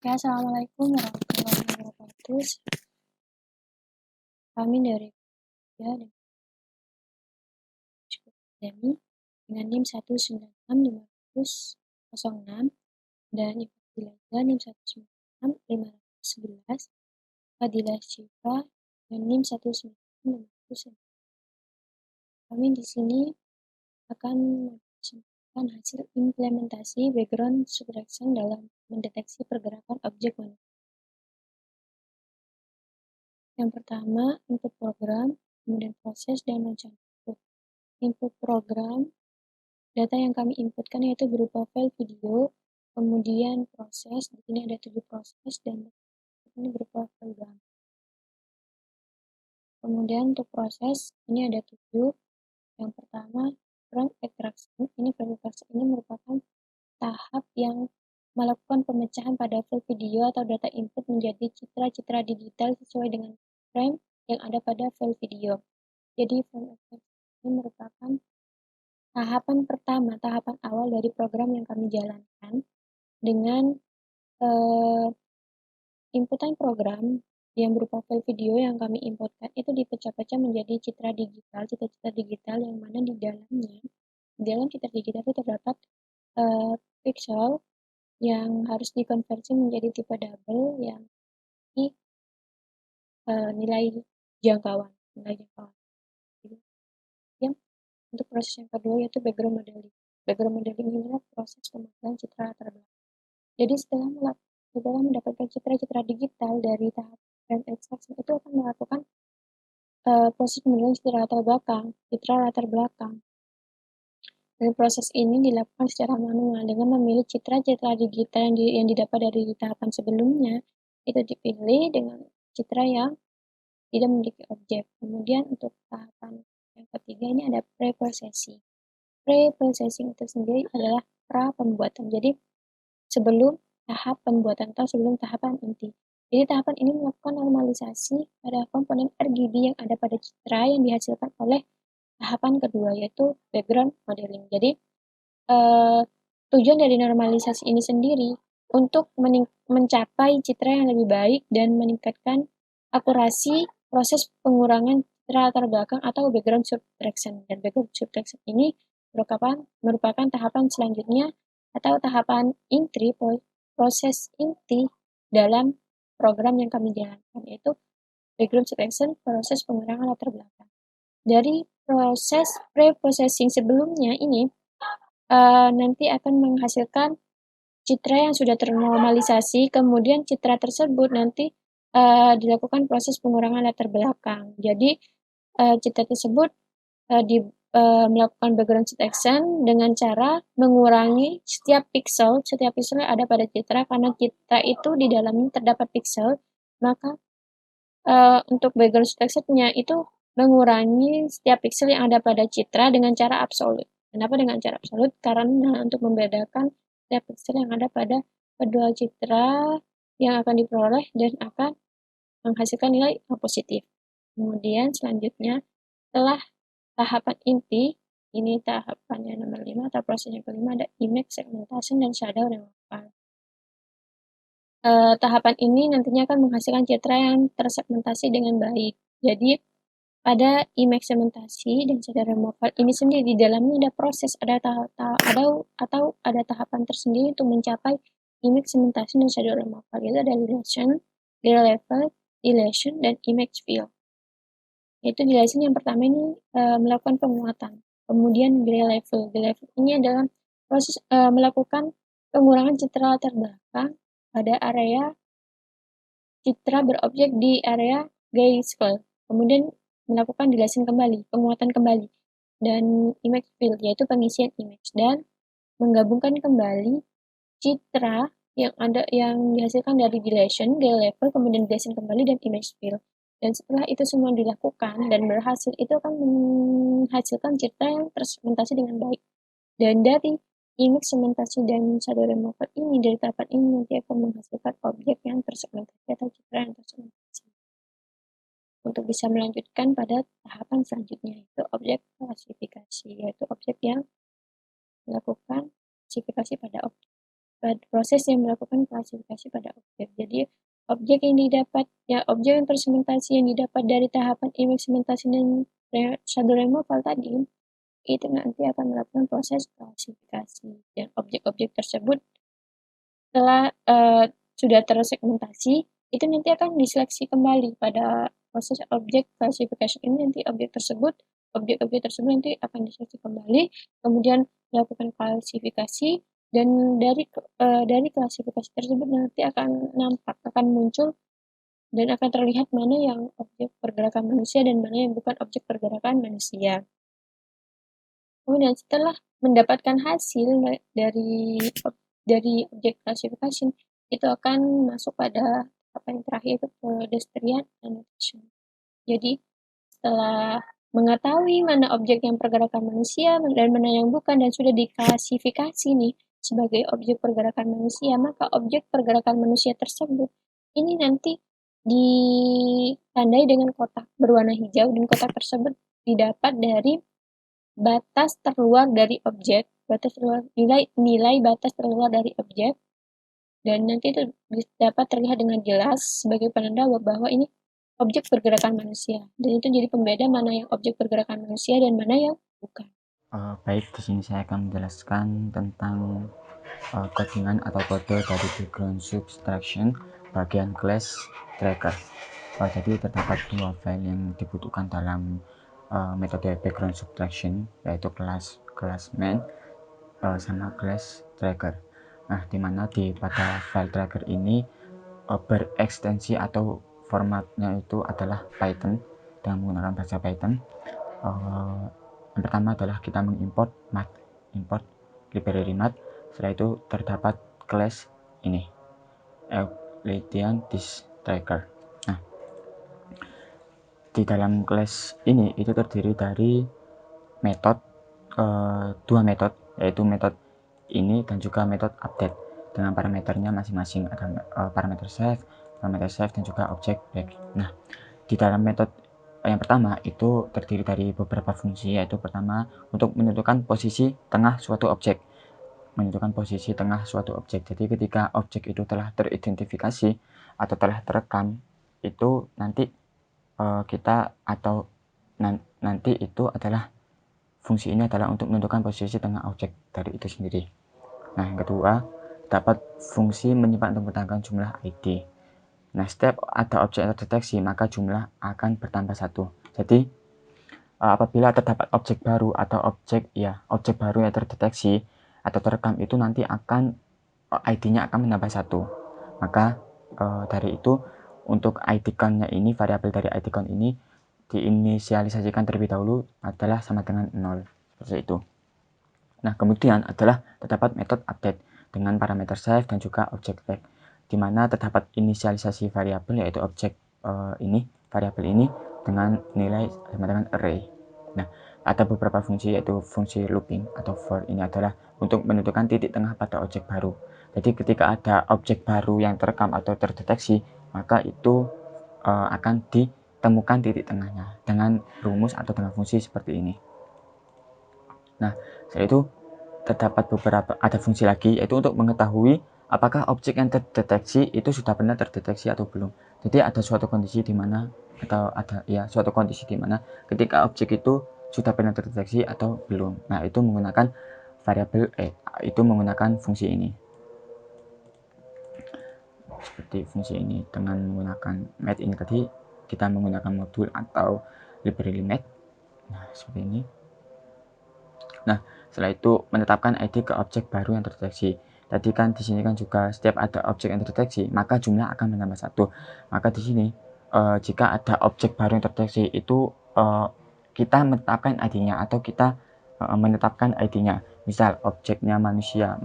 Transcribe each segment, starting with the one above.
Ya, Assalamualaikum warahmatullahi wabarakatuh. Kami dari ya, Akademi dengan NIM 1965006 dan Ibtilaizah NIM 1965111, Fadilah Syifa dan NIM 1965009. Kami di sini akan mempresentasikan hasil implementasi background subtraction dalam mendeteksi pergerakan objek manusia. Yang pertama, input program, kemudian proses dan rencana input. Input program, data yang kami inputkan yaitu berupa file video, kemudian proses, di sini ada 7 proses, dan ini berupa file gambar. Kemudian untuk proses, ini ada 7. Yang pertama, frame extraction. Frame extraction ini merupakan tahap yang melakukan pemecahan pada file video atau data input menjadi citra-citra digital sesuai dengan frame yang ada pada file video. Jadi frame extraction ini merupakan tahapan pertama, tahapan awal dari program yang kami jalankan dengan inputan program yang berupa file video yang kami inputkan itu dipecah-pecah menjadi citra digital yang mana di dalam citra digital itu terdapat pixel yang harus dikonversi menjadi tipe double yang di nilai jangkauan. Untuk proses yang kedua yaitu background modeling. Background modeling ini adalah proses pemasangan citra latar belakang. Jadi setelah mendapatkan citra-citra digital dari tahap frame extraction itu akan melakukan proses pemilihan citra latar belakang. Dan proses ini dilakukan secara manual dengan memilih citra-citra digital yang didapat dari tahapan sebelumnya itu dipilih dengan citra yang tidak memiliki objek. Kemudian untuk tahapan yang ketiga ini ada pre-processing. Pre-processing itu sendiri adalah pra-pembuatan. Jadi sebelum tahap pembuatan atau sebelum tahapan inti. Jadi tahapan ini melakukan normalisasi pada komponen RGB yang ada pada citra yang dihasilkan oleh tahapan kedua yaitu background modeling. Jadi tujuan dari normalisasi ini sendiri untuk mencapai citra yang lebih baik dan meningkatkan akurasi proses pengurangan citra latar belakang atau background subtraction. Dan background subtraction ini merupakan tahapan selanjutnya atau tahapan inti, proses inti dalam program yang kami jalankan, yaitu background subtraction, proses pengurangan latar belakang. Dari proses pre-processing sebelumnya ini nanti akan menghasilkan citra yang sudah ternormalisasi, kemudian citra tersebut nanti dilakukan proses pengurangan latar belakang. Jadi citra tersebut melakukan background subtraction dengan cara mengurangi setiap pixel yang ada pada citra, karena citra itu di dalamnya terdapat pixel, maka untuk background subtraction-nya itu mengurangi setiap pixel yang ada pada citra dengan cara absolut. Kenapa dengan cara absolut? Karena untuk membedakan setiap pixel yang ada pada kedua citra yang akan diperoleh dan akan menghasilkan nilai yang positif. Kemudian selanjutnya setelah tahapan inti, ini tahapannya nomor 5 atau proses yang kelima, ada image segmentation dan shadow removal. Tahapan ini nantinya akan menghasilkan citra yang tersegmentasi dengan baik. Jadi pada image segmentasi dan shadow removal ini sendiri di dalamnya ada proses, ada tahapan tersendiri untuk mencapai image segmentasi dan shadow removal. Itu ada dilation, gray level, dilation, dan image fill. Yaitu dilation yang pertama ini melakukan penguatan. Kemudian gray level. Gray level ini adalah proses melakukan pengurangan citra latar belakang pada area citra berobjek di area grayscale. Kemudian melakukan dilation kembali, penguatan kembali. Dan image fill, yaitu pengisian image. Dan menggabungkan kembali citra yang dihasilkan dari dilation, gray level, kemudian dilation kembali, dan image fill. Dan setelah itu semua dilakukan dan berhasil, itu akan menghasilkan citra yang tersegmentasi dengan baik. Dan dari image segmentasi dan shadow removal ini, dari tahapan ini nanti akan menghasilkan objek yang tersegmentasi atau citra yang tersegmentasi. Untuk bisa melanjutkan pada tahapan selanjutnya, yaitu objek klasifikasi, yaitu objek yang melakukan klasifikasi pada objek. proses yang melakukan klasifikasi pada objek. Jadi objek yang tersegmentasi yang didapat dari tahapan image segmentasi dan shadow removal tadi itu nanti akan melakukan proses klasifikasi, dan objek-objek tersebut setelah sudah tersegmentasi itu nanti akan diseleksi kembali pada proses objek classification ini. Nanti objek-objek tersebut nanti akan diseleksi kembali, kemudian melakukan klasifikasi, dan dari klasifikasi tersebut nanti akan muncul dan akan terlihat mana yang objek pergerakan manusia dan mana yang bukan objek pergerakan manusia. Kemudian setelah mendapatkan hasil dari objek classification, itu akan masuk pada apa yang terakhir, itu pedestrian annotation. Jadi setelah mengetahui mana objek yang pergerakan manusia dan mana yang bukan, dan sudah diklasifikasi nih sebagai objek pergerakan manusia, maka objek pergerakan manusia tersebut ini nanti ditandai dengan kotak berwarna hijau, dan kotak tersebut didapat dari batas terluar dari objek, nilai batas terluar dari objek, dan nanti itu dapat terlihat dengan jelas sebagai penanda bahwa ini objek pergerakan manusia, dan itu jadi pembeda mana yang objek pergerakan manusia dan mana yang bukan. Baik, di sini saya akan menjelaskan tentang codingan atau kode dari background subtraction bagian class tracker. Jadi terdapat dua file yang dibutuhkan dalam metode background subtraction, yaitu class main sama class tracker. Nah, dimana pada file tracker ini berekstensi atau formatnya itu adalah Python dengan menggunakan bahasa Python. Yang pertama adalah kita mengimport math, import library math. Setelah itu terdapat class ini, Euclidean disk tracker. Nah, di dalam class ini itu terdiri dari dua metode, yaitu metode ini dan juga metode update dengan parameternya masing-masing. Ada parameter save dan juga objek back. Nah, di dalam metode yang pertama itu terdiri dari beberapa fungsi, yaitu pertama untuk menentukan posisi tengah suatu objek. Jadi ketika objek itu telah teridentifikasi atau telah terekam, itu nanti nanti itu adalah fungsi ini adalah untuk menentukan posisi tengah objek dari itu sendiri. Nah, yang kedua, dapat fungsi menyimpan atau mempertahankan jumlah ID. Nah, setiap ada objek yang terdeteksi, maka jumlah akan bertambah 1. Jadi, apabila terdapat objek baru atau objek baru yang terdeteksi atau terekam, itu nanti akan ID-nya akan menambah 1. Maka dari itu, untuk ID count-nya ini, variabel dari ID count ini diinisialisasikan terlebih dahulu adalah sama dengan 0. Seperti itu. Nah, kemudian adalah terdapat metode update dengan parameter save dan juga objek back, di mana terdapat inisialisasi variabel, yaitu objek variabel ini dengan nilai sama dengan array. Nah, ada beberapa fungsi, yaitu fungsi looping atau for. Ini adalah untuk menentukan titik tengah pada objek baru. Jadi ketika ada objek baru yang terekam atau terdeteksi, maka itu akan ditemukan titik tengahnya dengan rumus atau dengan fungsi seperti ini. Nah, setelah itu terdapat ada fungsi lagi, yaitu untuk mengetahui apakah objek yang terdeteksi itu sudah benar terdeteksi atau belum. Jadi ada suatu kondisi di mana ketika objek itu sudah benar terdeteksi atau belum. Nah, itu menggunakan fungsi ini. Seperti fungsi ini, dengan menggunakan math ini tadi kita menggunakan modul atau library math. Nah, seperti ini. Nah, setelah itu menetapkan ID ke objek baru yang terdeteksi. Tadi kan di sini kan juga setiap ada objek yang terdeteksi, maka jumlah akan menambah 1. Maka di sini jika ada objek baru yang terdeteksi, itu kita menetapkan ID-nya atau kita menetapkan ID-nya. Misal objeknya manusia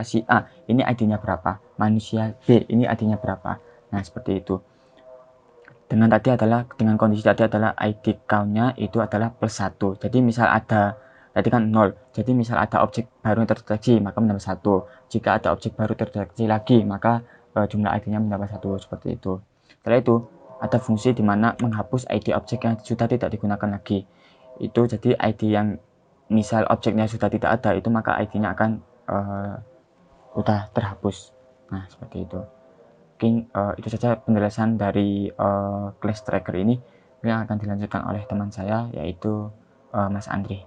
si A, ini ID-nya berapa? Manusia B, ini ID-nya berapa? Nah, seperti itu. Dengan kondisi tadi adalah ID count-nya itu adalah +1. Jadi misal ada tadi kan 0. Jadi misal ada objek baru yang terdeteksi, maka menambah 1. Jika ada objek baru terdeteksi lagi, maka jumlah ID-nya menambah 1, seperti itu. Setelah itu, ada fungsi di mana menghapus ID objek yang sudah tidak digunakan lagi. Itu jadi ID yang misal objeknya sudah tidak ada, itu maka ID-nya akan udah terhapus. Nah, seperti itu. Mungkin itu saja penjelasan dari class tracker ini yang akan dilanjutkan oleh teman saya, yaitu Mas Andri.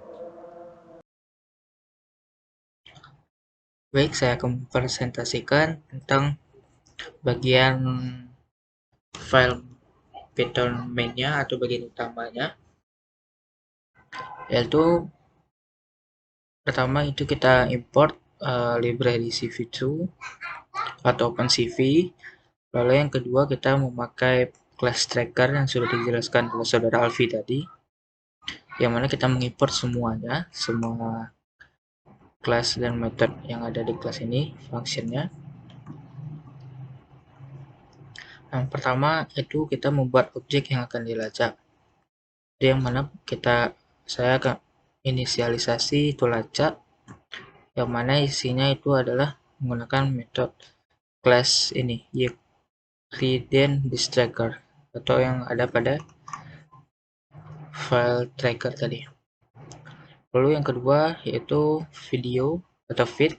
Baik, saya akan mempresentasikan tentang bagian file Python main-nya atau bagian utamanya, yaitu pertama itu kita import library CV2 atau OpenCV. Lalu yang kedua kita memakai class tracker yang sudah dijelaskan oleh saudara Alfi tadi, yang mana kita mengimport semuanya, semua kelas dan method yang ada di kelas ini, functionnya. Yang pertama itu kita membuat objek yang akan dilacak. Itu yang mana saya akan inisialisasi itu lacak, yang mana isinya itu adalah menggunakan metode class ini, Euclidean Distracker, atau yang ada pada file tracker tadi. Lalu yang kedua yaitu video atau feed,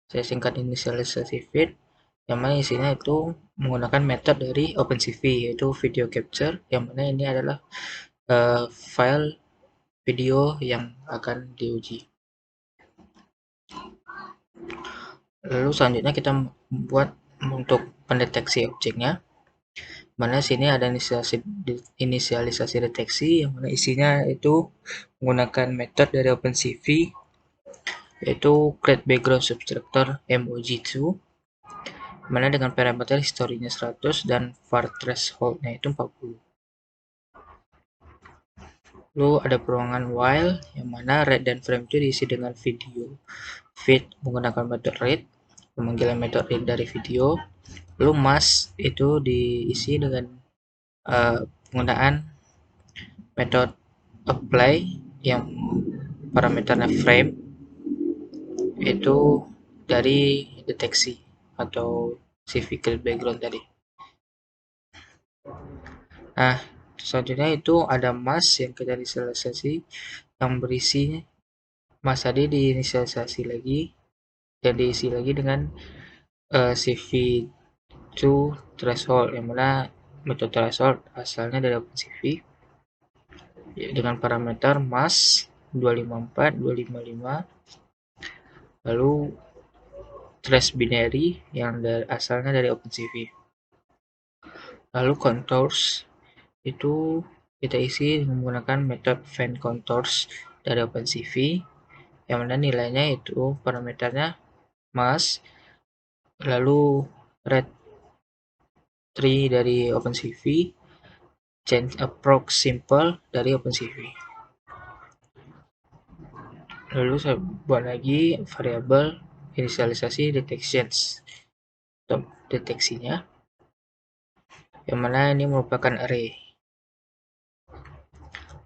saya singkat inisialisasi feed, yang mana isinya itu menggunakan metode dari OpenCV, yaitu video capture, yang mana ini adalah file video yang akan diuji. Lalu selanjutnya kita membuat untuk pendeteksi objeknya, mana sini ada inisialisasi deteksi, yang mana isinya itu menggunakan metode dari OpenCV, yaitu create background subtractor MOG2, mana dengan parameter historinya 100 dan var thresholdnya itu 40. Lalu ada peruangan while, yang mana read dan frame itu diisi dengan video feed menggunakan metode read, pemanggilan metode read dari video. Lalu mask itu diisi dengan penggunaan metode apply yang parameternya frame itu dari deteksi atau CV create background tadi. Nah, selanjutnya itu ada mask yang kita inisialisasi, yang berisi mask tadi diinisialisasi lagi dan diisi lagi dengan CV2 threshold, yang mana metode threshold asalnya dari OpenCV dengan parameter mask 254, 255, lalu trace binary yang asalnya dari OpenCV. Lalu contours itu kita isi dengan menggunakan metode find contours dari OpenCV, yang mana nilainya itu parameternya mask, lalu red tree dari OpenCV, change approx simple dari OpenCV. Lalu saya buat lagi variabel inisialisasi detections atau deteksinya, yang mana ini merupakan array.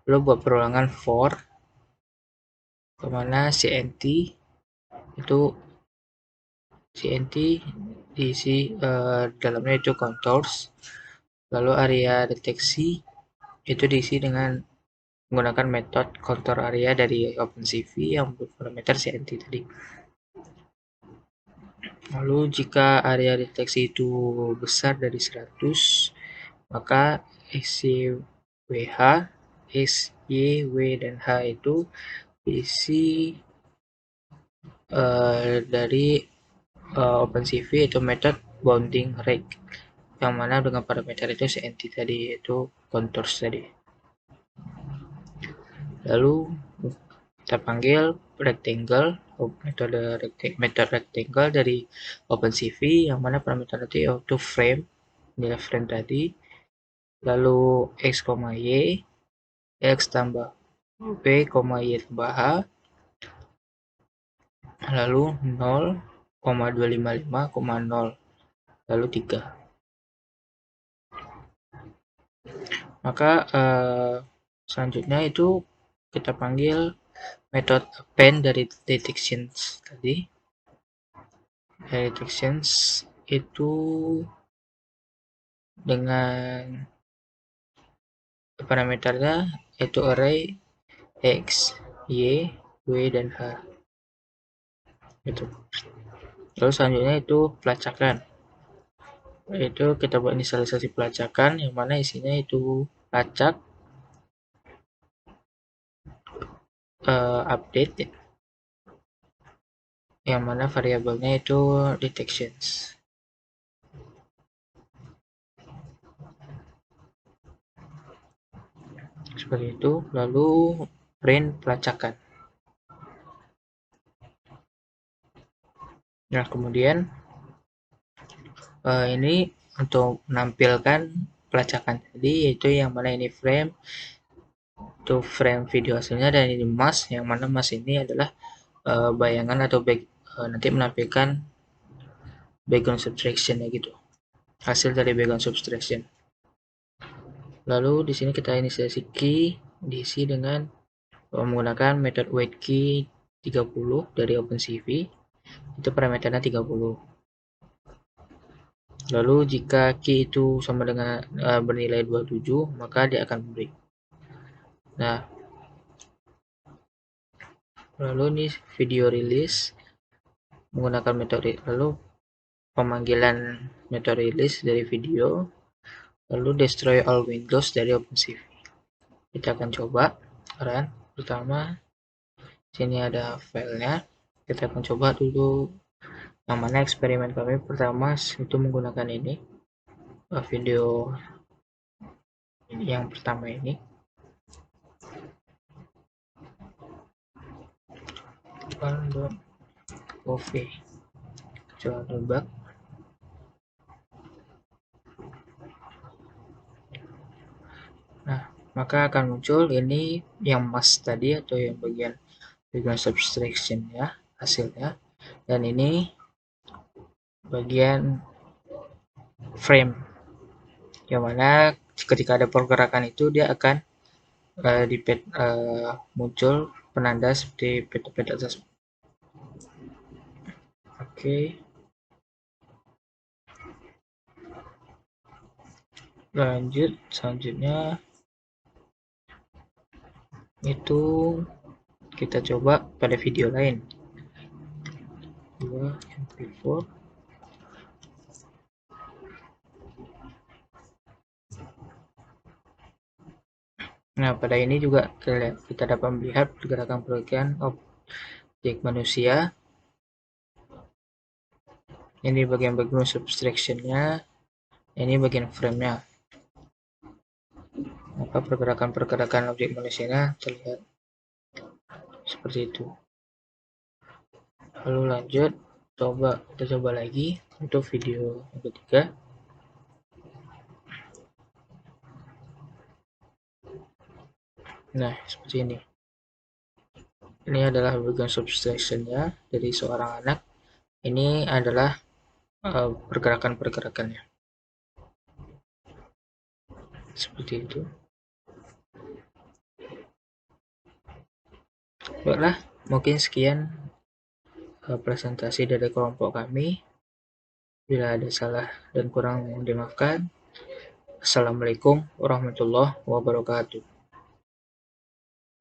Lalu buat perulangan for, kemana cnt itu diisi dalamnya itu contours, lalu area deteksi itu diisi dengan menggunakan metode contour area dari OpenCV yang berparameter cnt tadi. Lalu jika area deteksi itu besar dari 100, maka SYWH, SY, W, dan H itu diisi dari OpenCV itu metode bounding rake, yang mana dengan parameter itu cnt tadi, yaitu contours tadi. Lalu kita panggil rectangle, metode rectangle dari OpenCV, yang mana parameter itu yaitu frame, nilai frame tadi, lalu x, y, x tambah b, y tambah h, lalu 0,255,0, lalu 3. Maka selanjutnya itu kita panggil metode append dari detections tadi. Detections itu dengan parameternya itu array x, y, w, dan h. Gitu. Lalu selanjutnya itu pelacakan. Itu kita buat inisialisasi pelacakan yang mana isinya itu pelacak, update, yang mana variabelnya itu detections. Seperti itu. Lalu print pelacakan. Nah, kemudian ini untuk menampilkan pelacakan tadi, yaitu yang mana ini frame, itu frame video hasilnya, dan ini mask, yang mana mask ini adalah bayangan atau nanti menampilkan background subtraction ya gitu, hasil dari background subtraction. Lalu di sini kita inisialisasi key diisi dengan menggunakan metode wait key 30 dari OpenCV, itu parameternya 30. Lalu jika key itu sama dengan bernilai 27, maka dia akan break. Nah, lalu ini video release menggunakan metode, lalu pemanggilan metode release dari video, lalu destroy all windows dari OpenCV. Kita akan coba run. Pertama, sini ada filenya. Kita akan coba dulu yang mana eksperimen kami pertama itu menggunakan ini video yang pertama ini. .ov coba tebak. Nah, maka akan muncul ini yang mask tadi atau yang bagian subtraction ya, hasilnya, dan ini bagian frame, yang mana ketika ada pergerakan itu dia akan muncul penanda seperti peta-peta atas. Oke. Lanjut, selanjutnya itu kita coba pada video lain. 2 MP4. Nah, pada ini juga kita dapat melihat pergerakan-pergerakan objek manusia. Ini bagian background subtraction-nya, ini bagian frame-nya. Maka pergerakan-pergerakan objek manusia terlihat seperti itu. Lalu lanjut, kita coba lagi untuk video yang ketiga. Nah, seperti ini. Ini adalah bagian subtraction-nya dari seorang anak. Ini adalah pergerakan-pergerakannya. Seperti itu. Baiklah, mungkin sekian presentasi dari kelompok kami. Bila ada salah dan kurang, mohon dimaafkan. Assalamualaikum warahmatullahi wabarakatuh.